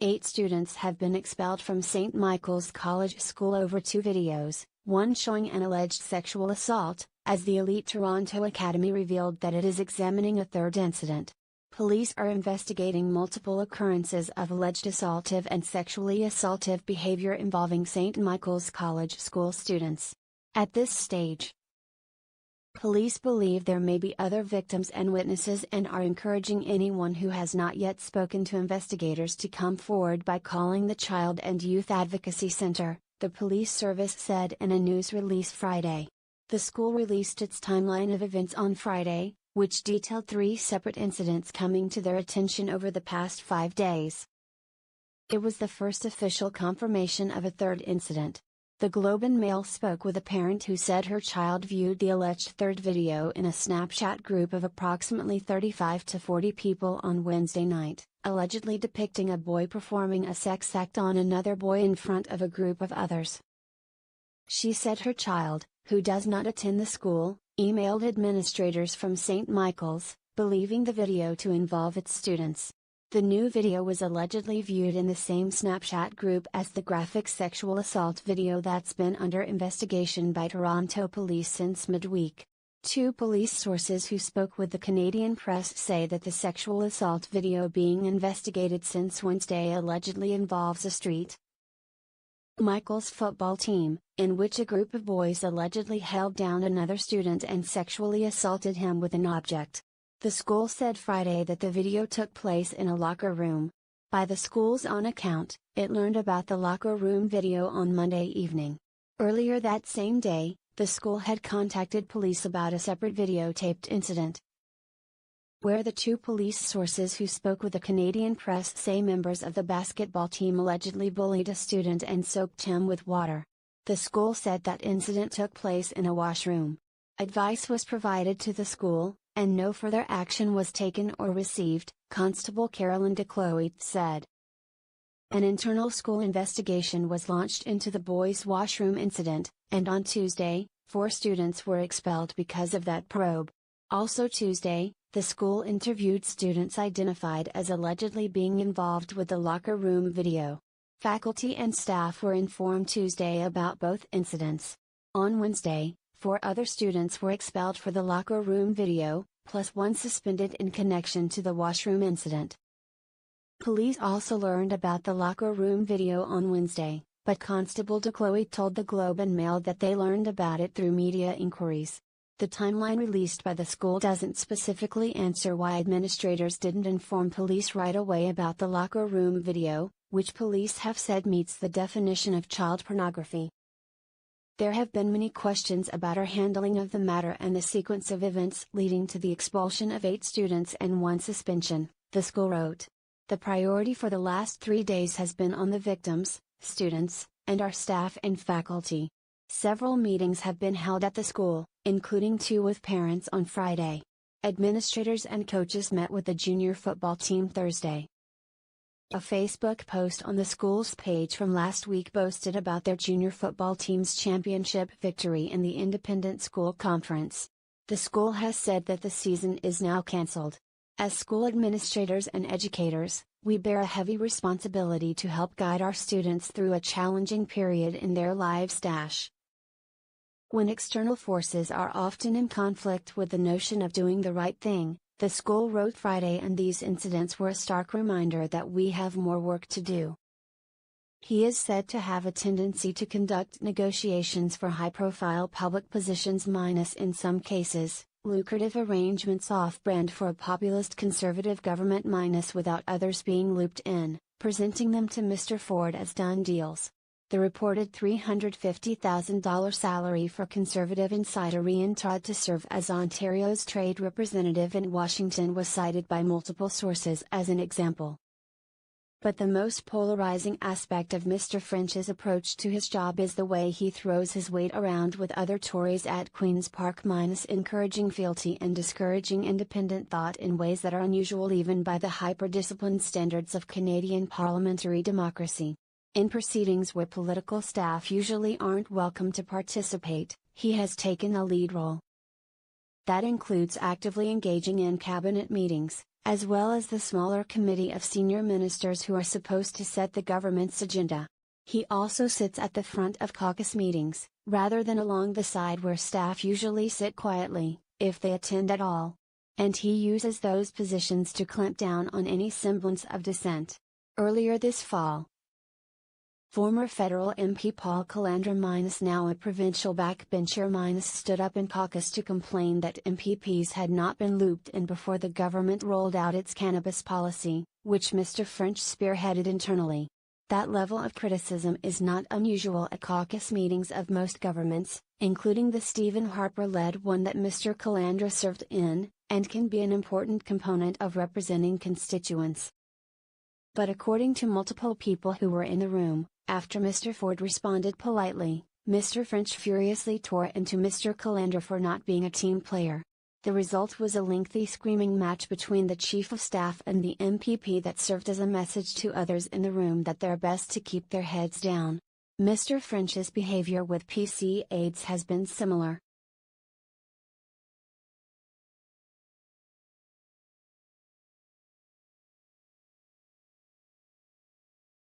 8 students have been expelled from St. Michael's College School over 2 videos, one showing an alleged sexual assault, as the elite Toronto Academy revealed that it is examining a third incident. Police are investigating multiple occurrences of alleged assaultive and sexually assaultive behavior involving St. Michael's College school students. At this stage, police believe there may be other victims and witnesses and are encouraging anyone who has not yet spoken to investigators to come forward by calling the Child and Youth Advocacy Center, the police service said in a news release Friday. The school released its timeline of events on Friday, which detailed 3 separate incidents coming to their attention over the past 5 days. It was the first official confirmation of a third incident. The Globe and Mail spoke with a parent who said her child viewed the alleged third video in a Snapchat group of approximately 35 to 40 people on Wednesday night, allegedly depicting a boy performing a sex act on another boy in front of a group of others. She said her child, who does not attend the school, emailed administrators from St. Michael's, believing the video to involve its students. The new video was allegedly viewed in the same Snapchat group as the graphic sexual assault video that's been under investigation by Toronto police since midweek. 2 police sources who spoke with the Canadian press say that the sexual assault video being investigated since Wednesday allegedly involves a St. Michael's football team, in which a group of boys allegedly held down another student and sexually assaulted him with an object. The school said Friday that the video took place in a locker room. By the school's own account, it learned about the locker room video on Monday evening. Earlier that same day, the school had contacted police about a separate videotaped incident, where the 2 police sources who spoke with the Canadian press say members of the basketball team allegedly bullied a student and soaked him with water. The school said that incident took place in a washroom. Advice was provided to the school, and no further action was taken or received, Constable Carolyn DeCloet said. An internal school investigation was launched into the boys' washroom incident, and on Tuesday, 4 students were expelled because of that probe. Also Tuesday, the school interviewed students identified as allegedly being involved with the locker room video. Faculty and staff were informed Tuesday about both incidents. On Wednesday, 4 other students were expelled for the locker room video, plus 1 suspended in connection to the washroom incident. Police also learned about the locker room video on Wednesday, but Constable DeCloet told the Globe and Mail that they learned about it through media inquiries. The timeline released by the school doesn't specifically answer why administrators didn't inform police right away about the locker room video, which police have said meets the definition of child pornography. There have been many questions about our handling of the matter and the sequence of events leading to the expulsion of 8 students and 1 suspension, the school wrote. The priority for the last 3 days has been on the victims, students, and our staff and faculty. Several meetings have been held at the school, including 2 with parents on Friday. Administrators and coaches met with the junior football team Thursday. A Facebook post on the school's page from last week boasted about their junior football team's championship victory in the Independent School Conference. The school has said that the season is now cancelled. As school administrators and educators, we bear a heavy responsibility to help guide our students through a challenging period in their lives. When external forces are often in conflict with the notion of doing the right thing, the school wrote Friday, and these incidents were a stark reminder that we have more work to do. He is said to have a tendency to conduct negotiations for high-profile public positions minus, in some cases, lucrative arrangements off-brand for a populist conservative government minus without others being looped in, presenting them to Mr. Ford as done deals. The reported $350,000 salary for Conservative insider Ian Todd to serve as Ontario's trade representative in Washington was cited by multiple sources as an example. But the most polarizing aspect of Mr. French's approach to his job is the way he throws his weight around with other Tories at Queen's Park minus encouraging fealty and discouraging independent thought in ways that are unusual even by the hyper-disciplined standards of Canadian parliamentary democracy. In proceedings where political staff usually aren't welcome to participate, he has taken a lead role. That includes actively engaging in cabinet meetings, as well as the smaller committee of senior ministers who are supposed to set the government's agenda. He also sits at the front of caucus meetings, rather than along the side where staff usually sit quietly, if they attend at all. And he uses those positions to clamp down on any semblance of dissent. Earlier this fall, former federal MP Paul Calandra now a provincial backbencher stood up in caucus to complain that MPPs had not been looped in before the government rolled out its cannabis policy, which Mr. French spearheaded internally. That level of criticism is not unusual at caucus meetings of most governments, including the Stephen Harper-led one that Mr. Calandra served in, and can be an important component of representing constituents. But according to multiple people who were in the room, after Mr. Ford responded politely, Mr. French furiously tore into Mr. Calandra for not being a team player. The result was a lengthy screaming match between the Chief of Staff and the MPP that served as a message to others in the room that they're best to keep their heads down. Mr. French's behavior with PC aides has been similar.